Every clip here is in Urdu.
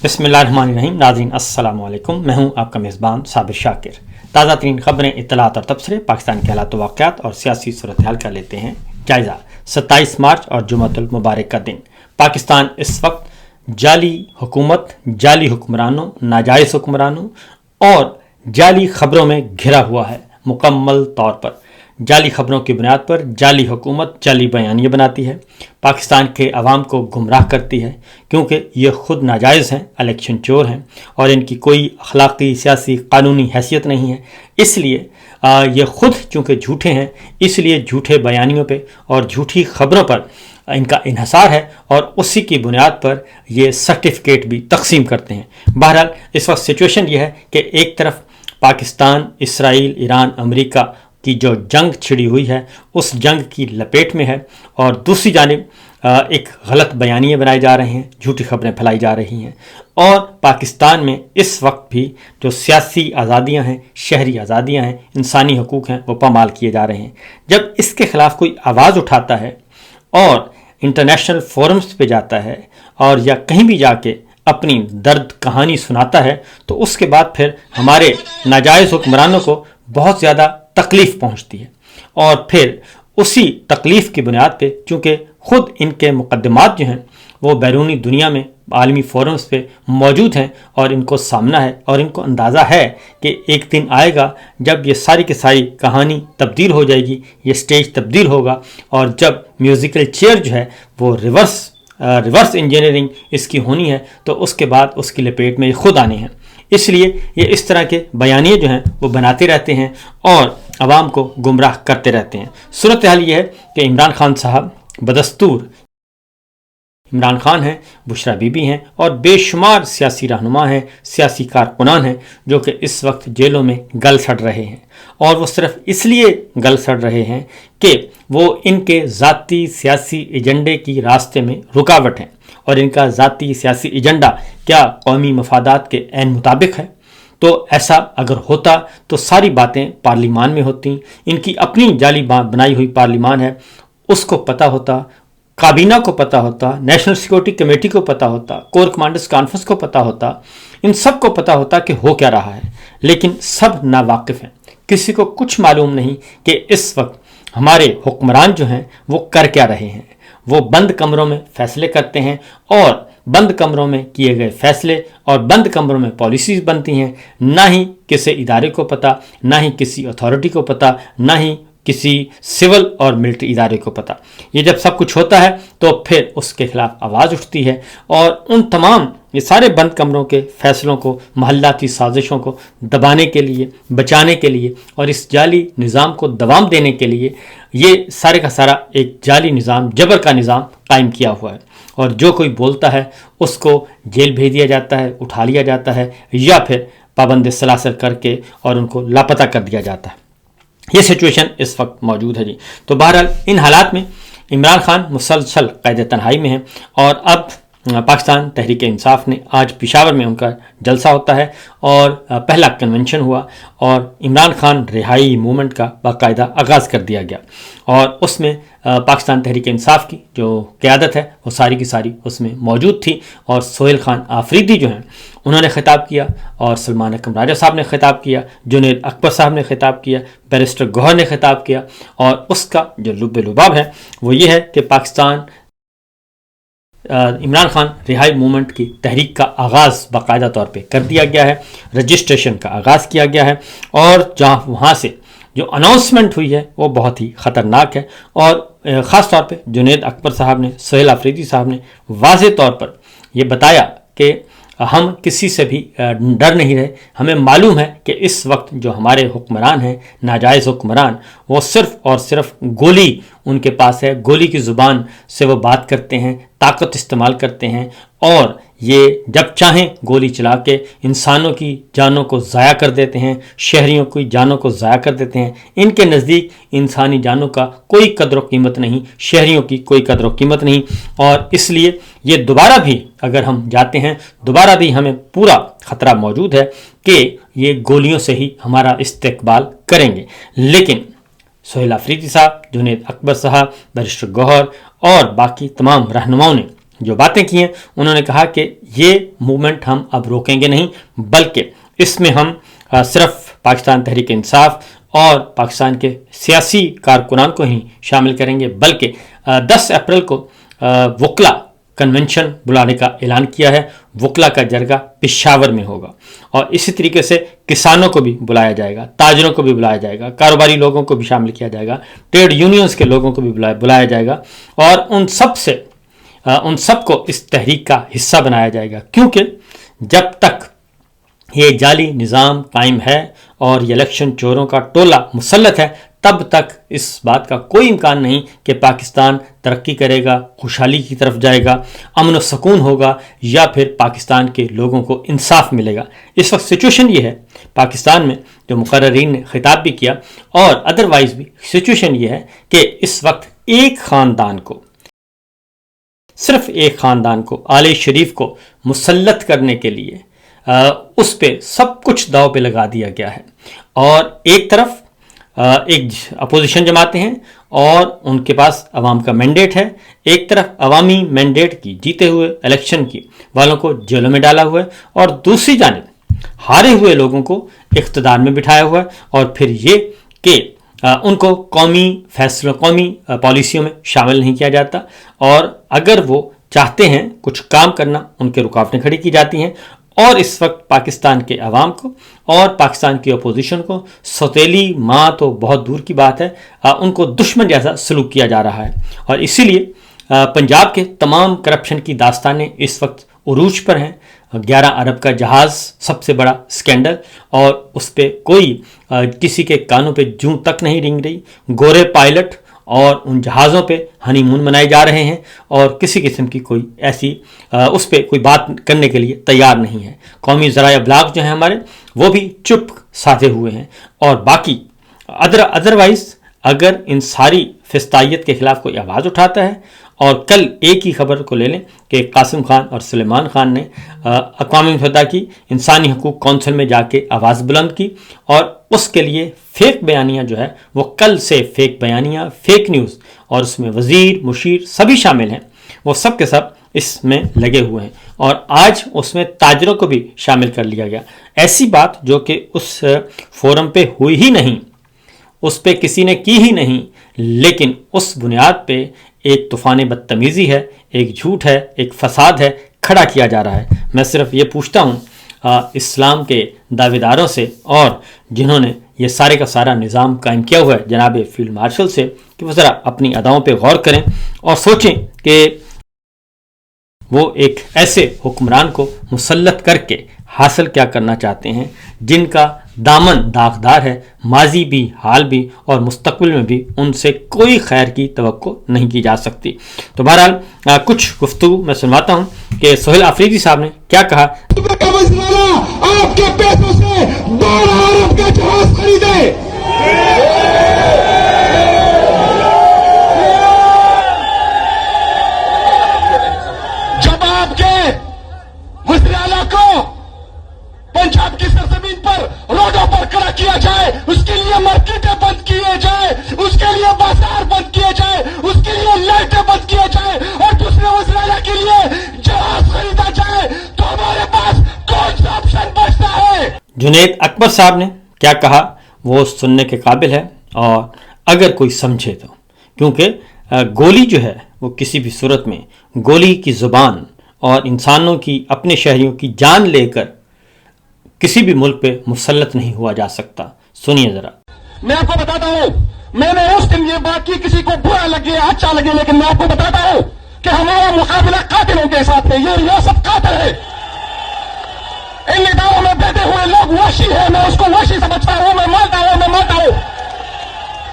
بسم اللہ الرحمن الرحیم۔ ناظرین السلام علیکم، میں ہوں آپ کا میزبان صابر شاکر۔ تازہ ترین خبریں، اطلاعات اور تبصرے پاکستان کے حالات و واقعات اور سیاسی صورتحال کا لیتے ہیں جائزہ۔ 27 مارچ اور جمعۃ المبارک کا دن۔ پاکستان اس وقت جعلی حکومت، جعلی حکمرانوں، ناجائز حکمرانوں اور جعلی خبروں میں گھرا ہوا ہے۔ مکمل طور پر جعلی خبروں کی بنیاد پر جعلی حکومت جعلی بیانیے بناتی ہے، پاکستان کے عوام کو گمراہ کرتی ہے، کیونکہ یہ خود ناجائز ہیں، الیکشن چور ہیں اور ان کی کوئی اخلاقی، سیاسی، قانونی حیثیت نہیں ہے۔ اس لیے یہ خود چونکہ جھوٹے ہیں، اس لیے جھوٹے بیانیوں پہ اور جھوٹی خبروں پر ان کا انحصار ہے اور اسی کی بنیاد پر یہ سرٹیفکیٹ بھی تقسیم کرتے ہیں۔ بہرحال اس وقت سچویشن یہ ہے کہ ایک طرف پاکستان، اسرائیل، ایران، امریکہ کی جو جنگ چھڑی ہوئی ہے اس جنگ کی لپیٹ میں ہے، اور دوسری جانب ایک غلط بیانیے بنائے جا رہے ہیں، جھوٹی خبریں پھیلائی جا رہی ہیں، اور پاکستان میں اس وقت بھی جو سیاسی آزادیاں ہیں، شہری آزادیاں ہیں، انسانی حقوق ہیں، وہ پامال کیے جا رہے ہیں۔ جب اس کے خلاف کوئی آواز اٹھاتا ہے اور انٹرنیشنل فورمز پہ جاتا ہے اور یا کہیں بھی جا کے اپنی درد کہانی سناتا ہے، تو اس کے بعد پھر ہمارے ناجائز حکمرانوں کو بہت زیادہ تکلیف پہنچتی ہے، اور پھر اسی تکلیف کی بنیاد پہ چونکہ خود ان کے مقدمات جو ہیں وہ بیرونی دنیا میں عالمی فورمز پہ موجود ہیں اور ان کو سامنا ہے، اور ان کو اندازہ ہے کہ ایک دن آئے گا جب یہ ساری کی ساری کہانی تبدیل ہو جائے گی، یہ سٹیج تبدیل ہوگا، اور جب میوزیکل چیئر جو ہے وہ ریورس انجینئرنگ اس کی ہونی ہے، تو اس کے بعد اس کی لپیٹ میں یہ خود آنے ہیں۔ اس لیے یہ اس طرح کے بیانیے جو ہیں وہ بناتے رہتے ہیں اور عوام کو گمراہ کرتے رہتے ہیں۔ صورتحال یہ ہے کہ عمران خان صاحب بدستور، عمران خان ہیں، بشرا بی بی ہیں اور بے شمار سیاسی رہنما ہیں، سیاسی کارکنان ہیں جو کہ اس وقت جیلوں میں گل سڑ رہے ہیں، اور وہ صرف اس لیے گل سڑ رہے ہیں کہ وہ ان کے ذاتی سیاسی ایجنڈے کی راستے میں رکاوٹ ہیں، اور ان کا ذاتی سیاسی ایجنڈا کیا قومی مفادات کے عین مطابق ہے؟ تو ایسا اگر ہوتا تو ساری باتیں پارلیمان میں ہوتی، ان کی اپنی جعلی بنائی ہوئی پارلیمان ہے، اس کو پتہ ہوتا، کابینہ کو پتہ ہوتا، نیشنل سیکورٹی کمیٹی کو پتہ ہوتا، کور کمانڈرز کانفرنس کو پتہ ہوتا، ان سب کو پتہ ہوتا کہ ہو کیا رہا ہے، لیکن سب ناواقف ہیں۔ کسی کو کچھ معلوم نہیں کہ اس وقت ہمارے حکمران جو ہیں وہ کر کیا رہے ہیں۔ وہ بند کمروں میں فیصلے کرتے ہیں، اور بند کمروں میں کیے گئے فیصلے اور بند کمروں میں پالیسیز بنتی ہیں، نہ ہی کسی ادارے کو پتہ، نہ ہی کسی اتھارٹی کو پتہ، نہ ہی کسی سول اور ملٹری ادارے کو پتہ۔ یہ جب سب کچھ ہوتا ہے تو پھر اس کے خلاف آواز اٹھتی ہے، اور ان تمام یہ سارے بند کمروں کے فیصلوں کو، محلاتی سازشوں کو دبانے کے لیے، بچانے کے لیے اور اس جعلی نظام کو دوام دینے کے لیے یہ سارے کا سارا ایک جعلی نظام، جبر کا نظام قائم کیا ہوا ہے، اور جو کوئی بولتا ہے اس کو جیل بھیج دیا جاتا ہے، اٹھا لیا جاتا ہے، یا پھر پابند سلاسل کر کے اور ان کو لاپتہ کر دیا جاتا ہے۔ یہ سچویشن اس وقت موجود ہے جی۔ تو بہرحال ان حالات میں عمران خان مسلسل قید تنہائی میں ہیں، اور اب پاکستان تحریک انصاف نے آج پشاور میں ان کا جلسہ ہوتا ہے، اور پہلا کنونشن ہوا، اور عمران خان رہائی موومنٹ کا باقاعدہ آغاز کر دیا گیا، اور اس میں پاکستان تحریک انصاف کی جو قیادت ہے وہ ساری کی ساری اس میں موجود تھی، اور سہیل خان آفریدی جو ہیں انہوں نے خطاب کیا، اور سلمان اکرم راجہ صاحب نے خطاب کیا، جنید اکبر صاحب نے خطاب کیا، بیرسٹر گوہر نے خطاب کیا، اور اس کا جو لب لباب ہے وہ یہ ہے کہ پاکستان عمران خان رہائی موومنٹ کی تحریک کا آغاز باقاعدہ طور پہ کر دیا گیا ہے، رجسٹریشن کا آغاز کیا گیا ہے، اور جہاں وہاں سے جو اناؤنسمنٹ ہوئی ہے وہ بہت ہی خطرناک ہے، اور خاص طور پہ جنید اکبر صاحب نے، سہیل آفریدی صاحب نے واضح طور پر یہ بتایا کہ ہم کسی سے بھی ڈر نہیں رہے، ہمیں معلوم ہے کہ اس وقت جو ہمارے حکمران ہیں، ناجائز حکمران، وہ صرف اور صرف گولی ان کے پاس ہے، گولی کی زبان سے وہ بات کرتے ہیں، طاقت استعمال کرتے ہیں، اور یہ جب چاہیں گولی چلا کے انسانوں کی جانوں کو ضائع کر دیتے ہیں، شہریوں کی جانوں کو ضائع کر دیتے ہیں۔ ان کے نزدیک انسانی جانوں کا کوئی قدر و قیمت نہیں، شہریوں کی کوئی قدر و قیمت نہیں، اور اس لیے یہ دوبارہ بھی اگر ہم جاتے ہیں، دوبارہ بھی ہمیں پورا خطرہ موجود ہے کہ یہ گولیوں سے ہی ہمارا استقبال کریں گے۔ لیکن سہیل آفریدی صاحب، جنید اکبر صاحب، بیرسٹر گوہر اور باقی تمام رہنماؤں نے جو باتیں کی ہیں انہوں نے کہا کہ یہ موومنٹ ہم اب روکیں گے نہیں، بلکہ اس میں ہم صرف پاکستان تحریک انصاف اور پاکستان کے سیاسی کارکنان کو ہی شامل کریں گے، بلکہ 10 اپریل کو وکلا کنونشن بلانے کا اعلان کیا ہے۔ وکلا کا جرگہ پشاور میں ہوگا، اور اسی طریقے سے کسانوں کو بھی بلایا جائے گا، تاجروں کو بھی بلایا جائے گا، کاروباری لوگوں کو بھی شامل کیا جائے گا، ٹریڈ یونینز کے لوگوں کو بھی بلایا جائے گا، اور ان سب کو اس تحریک کا حصہ بنایا جائے گا، کیونکہ جب تک یہ جعلی نظام قائم ہے اور یہ الیکشن چوروں کا ٹولہ مسلط ہے، تب تک اس بات کا کوئی امکان نہیں کہ پاکستان ترقی کرے گا، خوشحالی کی طرف جائے گا، امن و سکون ہوگا، یا پھر پاکستان کے لوگوں کو انصاف ملے گا۔ اس وقت سچویشن یہ ہے پاکستان میں، جو مقررین نے خطاب بھی کیا اور ادروائز بھی سچویشن یہ ہے کہ اس وقت ایک خاندان کو، صرف ایک خاندان کو، آل شریف کو مسلط کرنے کے لیے اس پہ سب کچھ داؤ پہ لگا دیا گیا ہے، اور ایک طرف ایک اپوزیشن جماعتیں ہیں اور ان کے پاس عوام کا مینڈیٹ ہے، ایک طرف عوامی مینڈیٹ کی جیتے ہوئے الیکشن کی والوں کو جیلوں میں ڈالا ہوا ہے، اور دوسری جانب ہارے ہوئے لوگوں کو اقتدار میں بٹھایا ہوا ہے، اور پھر یہ کہ ان کو قومی فیصلوں، قومی پالیسیوں میں شامل نہیں کیا جاتا، اور اگر وہ چاہتے ہیں کچھ کام کرنا ان کے رکاوٹیں کھڑی کی جاتی ہیں، اور اس وقت پاکستان کے عوام کو اور پاکستان کی اپوزیشن کو سوتیلی ماں تو بہت دور کی بات ہے، ان کو دشمن جیسا سلوک کیا جا رہا ہے، اور اسی لیے پنجاب کے تمام کرپشن کی داستانیں اس وقت عروج پر ہیں۔ 11 ارب کا جہاز سب سے بڑا سکینڈل، اور اس پہ کوئی کسی کے کانوں پہ جوں تک نہیں رنگ رہی، گورے پائلٹ اور ان جہازوں پہ ہنی مون منائے جا رہے ہیں، اور کسی قسم کی کوئی ایسی اس پہ کوئی بات کرنے کے لیے تیار نہیں ہے۔ قومی ذرائع ابلاغ جو ہیں ہمارے، وہ بھی چپ سادھے ہوئے ہیں، اور باقی ادروائز اگر ان ساری فسطائیت کے خلاف کوئی آواز اٹھاتا ہے، اور کل ایک ہی خبر کو لے لیں کہ قاسم خان اور سلیمان خان نے اقوام متحدہ کی انسانی حقوق کونسل میں جا کے آواز بلند کی، اور اس کے لیے فیک بیانیہ جو ہے وہ کل سے فیک بیانیہ، فیک نیوز، اور اس میں وزیر، مشیر سبھی شامل ہیں، وہ سب کے سب اس میں لگے ہوئے ہیں، اور آج اس میں تاجروں کو بھی شامل کر لیا گیا۔ ایسی بات جو کہ اس فورم پہ ہوئی ہی نہیں، اس پہ کسی نے کی ہی نہیں، لیکن اس بنیاد پہ ایک طوفان بدتمیزی ہے، ایک جھوٹ ہے، ایک فساد ہے، کھڑا کیا جا رہا ہے۔ میں صرف یہ پوچھتا ہوں اسلام کے دعوے داروں سے، اور جنہوں نے یہ سارے کا سارا نظام قائم کیا ہوا ہے، جناب فیلڈ مارشل سے، کہ وہ ذرا اپنی اداؤں پہ غور کریں اور سوچیں کہ وہ ایک ایسے حکمران کو مسلط کر کے حاصل کیا کرنا چاہتے ہیں جن کا دامن داغدار ہے، ماضی بھی، حال بھی، اور مستقبل میں بھی ان سے کوئی خیر کی توقع نہیں کی جا سکتی۔ تو بہرحال کچھ گفتگو میں سنواتا ہوں کہ سہیل آفریدی صاحب نے کیا کہا۔ آپ کے پیسوں سے 12 ارب کا جہاز خریدے، جب آپ کے وزیر اعلیٰ کو پنجاب کی سرزمین پر روڈوں پر کھڑا کیا جائے، اس کے لیے مارکیٹیں بند کیے جائے، اس کے لیے بازار بند کیے جائے، اس کے لیے لائٹیں بند کیے جائے، اور دوسرے وزیر اعلیٰ کے لیے جہاز خریدا جائے، تو ہمارے پاس کون سا آپشن بچتا ہے؟ جنید اکبر صاحب نے کیا کہا وہ سننے کے قابل ہے، اور اگر کوئی سمجھے تو، کیونکہ گولی جو ہے وہ کسی بھی صورت میں گولی کی زبان اور انسانوں کی، اپنے شہریوں کی جان لے کر کسی بھی ملک پہ مسلط نہیں ہوا جا سکتا۔ سنیے ذرا۔ میں آپ کو بتاتا ہوں، میں نے اس دن یہ بات کی، کسی کو برا لگے اچھا لگے، لیکن میں آپ کو بتاتا ہوں کہ ہمارا مقابلہ قاتلوں کے ساتھ ہے، یہ ریاست قاتل ہے، ان اداروں میں بیٹھے ہوئے لوگ وحشی ہیں، میں اس کو وحشی سمجھتا ہوں، میں مانتا ہوں۔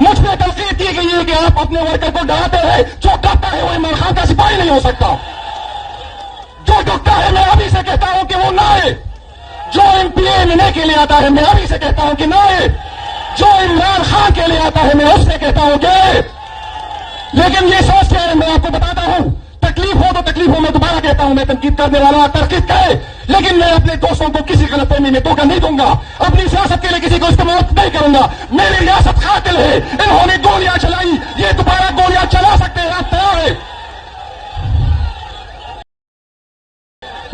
مجھ پہ تنقید کی گئی ہے کہ آپ اپنے ورکر کو ڈراتے ہیں، جو ڈرتا ہے وہ عمران خان کا سپاہی نہیں ہو سکتا، جو ڈرتا ہے میں ابھی سے کہتا ہوں کہ وہ نہ آئے، جو ایم پی اے لینے کے لیے آتا ہے میں ابھی سے کہتا ہوں کہ نہ آئے، جو عمران خان کے لیے آتا ہے میں اس سے کہتا ہوں کہ آئے۔ لیکن یہ سوچ کے میں آپ کو بتاتا ہوں، تکلیف ہو تو تکلیف ہو، میں دوبارہ کہتا ہوں، میں تنقید کرنے والا تنقید کرے، لیکن میں اپنے دوستوں کو کسی غلط فہمی میں دھوکہ نہیں دوں گا، اپنی سیاست کے لیے کسی کو استعمال نہیں کروں گا۔ میری ریاست قاتل ہے، انہوں نے گولیاں چلائی، یہ دوبارہ گولیاں چلا سکتے ہیں، آپ تیار ہیں؟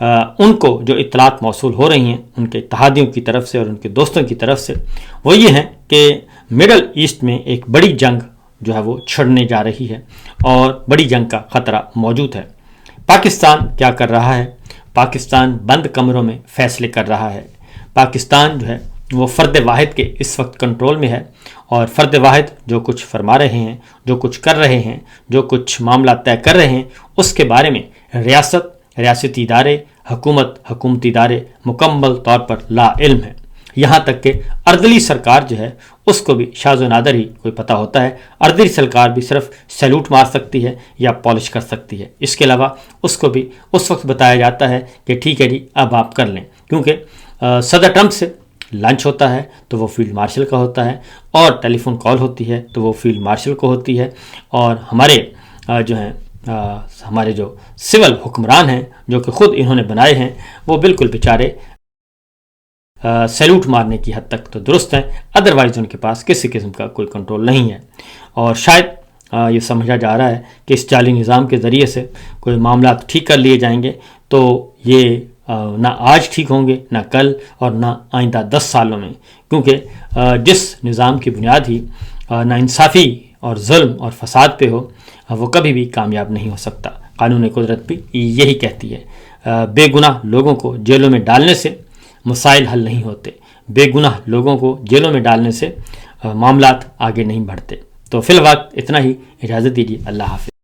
ان کو جو اطلاعات موصول ہو رہی ہیں ان کے اتحادیوں کی طرف سے اور ان کے دوستوں کی طرف سے، وہ یہ ہیں کہ مڈل ایسٹ میں ایک بڑی جنگ جو ہے وہ چھڑنے جا رہی ہے اور بڑی جنگ کا خطرہ موجود ہے۔ پاکستان کیا کر رہا ہے؟ پاکستان بند کمروں میں فیصلے کر رہا ہے۔ پاکستان جو ہے وہ فرد واحد کے اس وقت کنٹرول میں ہے، اور فرد واحد جو کچھ فرما رہے ہیں، جو کچھ کر رہے ہیں، جو کچھ معاملات طے کر رہے ہیں، اس کے بارے میں ریاستی ادارے، حکومتی ادارے مکمل طور پر لا علم ہے۔ یہاں تک کہ اردلی سرکار جو ہے اس کو بھی شاذ و نادر ہی کوئی پتہ ہوتا ہے۔ اردلی سرکار بھی صرف سیلوٹ مار سکتی ہے یا پالش کر سکتی ہے، اس کے علاوہ اس کو بھی اس وقت بتایا جاتا ہے کہ ٹھیک ہے جی اب آپ کر لیں، کیونکہ صدر ٹرمپ سے لنچ ہوتا ہے تو وہ فیلڈ مارشل کا ہوتا ہے، اور ٹیلی فون کال ہوتی ہے تو وہ فیلڈ مارشل کو ہوتی ہے، اور ہمارے جو سول حکمران ہیں جو کہ خود انہوں نے بنائے ہیں، وہ بالکل بیچارے سیلوٹ مارنے کی حد تک تو درست ہیں، ادروائز ان کے پاس کسی قسم کا کوئی کنٹرول نہیں ہے۔ اور شاید یہ سمجھا جا رہا ہے کہ اس جعلی نظام کے ذریعے سے کوئی معاملات ٹھیک کر لیے جائیں گے، تو یہ نہ آج ٹھیک ہوں گے، نہ کل، اور نہ آئندہ 10 سالوں میں، کیونکہ جس نظام کی بنیاد ہی ناانصافی اور ظلم اور فساد پہ ہو، وہ کبھی بھی کامیاب نہیں ہو سکتا۔ قانون قدرت بھی یہی کہتی ہے، بے گناہ لوگوں کو جیلوں میں ڈالنے سے مسائل حل نہیں ہوتے، بے گناہ لوگوں کو جیلوں میں ڈالنے سے معاملات آگے نہیں بڑھتے۔ تو فی الوقت اتنا ہی، اجازت دیجیے، اللہ حافظ۔